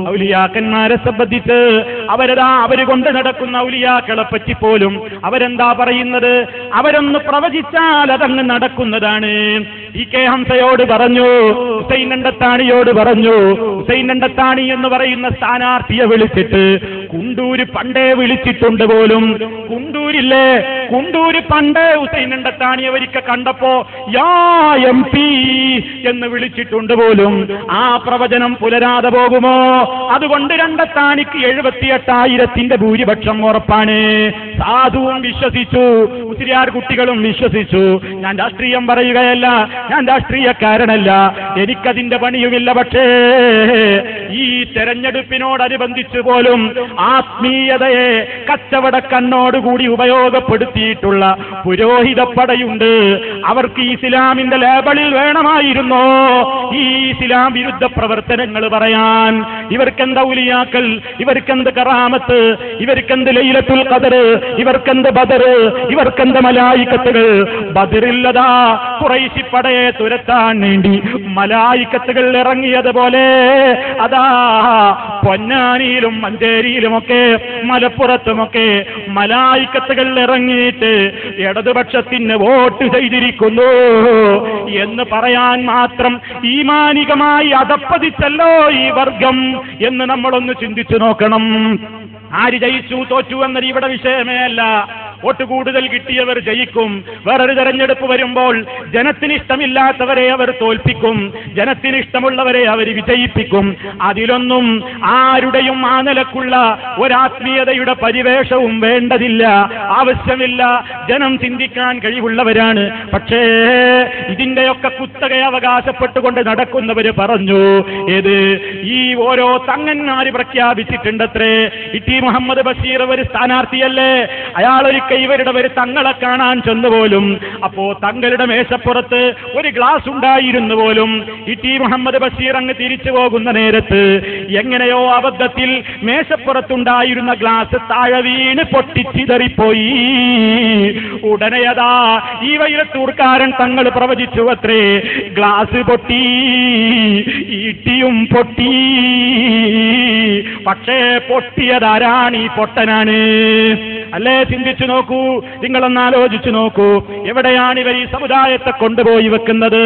ഔലിയാക്കന്മാരെ സംബന്ധിച്ച് അവര് കൊണ്ട് നടക്കുന്ന ഔലിയാക്കളെ പറ്റി പോലും അവരെന്താ പറയുന്നത്? അവരൊന്ന് പ്രവചിച്ചാൽ അതങ്ങ് നടക്കുന്നതാണ്. കെ ഹംസയോട് പറഞ്ഞു, ഹുസൈൻ രണ്ടത്താണിയോട് പറഞ്ഞു, ഹുസൈൻ രണ്ടത്താണി എന്ന് പറയുന്ന സ്ഥാനാർത്ഥിയെ വിളിച്ചിട്ട് കുണ്ടൂര് പണ്ടേ വിളിച്ചിട്ടുണ്ട് പോലും. കുണ്ടൂര് പണ്ടേ ഹുസൈൻ രണ്ടത്താണി അവരിക്കെ കണ്ടപ്പോ യാ MP എന്ന് വിളിച്ചിട്ടുണ്ട് പോലും. ആ പ്രവചനം പുലരാതെ പോകുമോ? അതുകൊണ്ട് രണ്ടത്താണിക്ക് 78,000 ഭൂരിപക്ഷം ഉറപ്പാണ്. സാധുവും വിശ്വസിച്ചു, മുസ്ലിയാർ കുട്ടികളും വിശ്വസിച്ചു. ഞാൻ രാഷ്ട്രീയം പറയുകയല്ല, ഞാൻ രാഷ്ട്രീയക്കാരനല്ല, എനിക്കതിന്റെ പണിയുമില്ല. പക്ഷേ ഈ തെരഞ്ഞെടുപ്പിനോടനുബന്ധിച്ച് പോലും ആത്മീയതയെ കച്ചവട കണ്ണോടുകൂടി ഉപയോഗപ്പെടുത്തിയിട്ടുള്ള പുരോഹിതപ്പടയുണ്ട്. അവർക്ക് ഇസ്ലാമിന്റെ ലേബലിൽ വേണമായിരുന്നോ ഈ ഇസ്ലാം വിരുദ്ധ പ്രവർത്തനങ്ങൾ പറയാൻ? ഇവർക്കെന്ത് ഔലിയാക്കൾ, ഇവർക്കെന്ത് കറാമത്ത്, ഇവർക്കെന്ത് ലൈലത്തുൽ ഖദർ, ഇവർക്കെന്ത് ബദർ, ഇവർക്കെന്ത് മലായിക്കത്തുകൾ? ബദറില്ലതാ ഖുറൈശി പടയെ തുരത്താൻ വേണ്ടി മലായിക്കത്തുകൾ ഇറങ്ങിയതുപോലെ അതാ പൊന്നാനിയിലും മഞ്ചേരിയിലുമൊക്കെ മലപ്പുറത്തുമൊക്കെ മലായിക്കത്തുകൾ ഇറങ്ങിയിട്ട് ഇടതുപക്ഷത്തിന് വോട്ട് ചെയ്തിരിക്കുന്നു എന്ന് പറയാൻ മാത്രം ഈമാനികമായി അധപ്പതിച്ചല്ലോ ഈ വർഗം എന്ന് നമ്മളൊന്ന് ചിന്തിച്ചു നോക്കണം. ആര് ജയിച്ചു തോറ്റു എന്നത് ഇവിടെ വിഷയമേ അല്ല. വോട്ട് കൂടുതൽ കിട്ടിയവർ ജയിക്കും. വേറൊരു തെരഞ്ഞെടുപ്പ് വരുമ്പോൾ ജനത്തിന് ഇഷ്ടമില്ലാത്തവരെ അവർ തോൽപ്പിക്കും, ജനത്തിന് ഇഷ്ടമുള്ളവരെ അവർ വിജയിപ്പിക്കും. അതിലൊന്നും ആരുടെയും ആ നിലക്കുള്ള ഒരാത്മീയതയുടെ പരിവേഷവും വേണ്ടതില്ല, ആവശ്യമില്ല. ജനം ചിന്തിക്കാൻ കഴിവുള്ളവരാണ്. പക്ഷേ ഇതിന്റെയൊക്കെ കുത്തക അവകാശപ്പെട്ടുകൊണ്ട് നടക്കുന്നവര് പറഞ്ഞു, ഏത് ഈ ഓരോ തങ്ങന്മാര് പ്രഖ്യാപിച്ചിട്ടുണ്ടത്രേ ടി മുഹമ്മദ് ബഷീർ ഒരു സ്ഥാനാർത്ഥിയല്ലേ, അയാളൊരിക്കൽ ഇവരുടെ ഒരു തങ്ങളെ കാണാൻ ചെന്നു പോലും. അപ്പോ തങ്ങളുടെ മേശപ്പുറത്ത് ഒരു ഗ്ലാസ് ഉണ്ടായിരുന്നു പോലും. ടി മുഹമ്മദ് ബഷീർ അങ്ങ് തിരിച്ചു പോകുന്ന നേരത്ത് എങ്ങനെയോ അബദ്ധത്തിൽ മേശപ്പുറത്തുണ്ടായിരുന്ന ഗ്ലാസ് താഴെ വീണ് പൊട്ടിച്ചിതറിപ്പോയി. ഉടനെയതാ ഈ വൈരത്തൂർക്കാരൻ തങ്ങൾ പ്രവചിച്ചു അത്രേ, ഗ്ലാസ് പൊട്ടി, ഈട്ടിയും പൊട്ടി. പക്ഷേ പൊട്ടിയതാരാണ്? ഈ പൊട്ടനാണ് അല്ലേ? ചിന്തിച്ചു നോക്കൂ, നിങ്ങളൊന്ന് ആലോചിച്ചു നോക്കൂ, എവിടെയാണ് ഇവർ ഈ സമുദായത്തെ കൊണ്ടുപോയി വെക്കുന്നത്?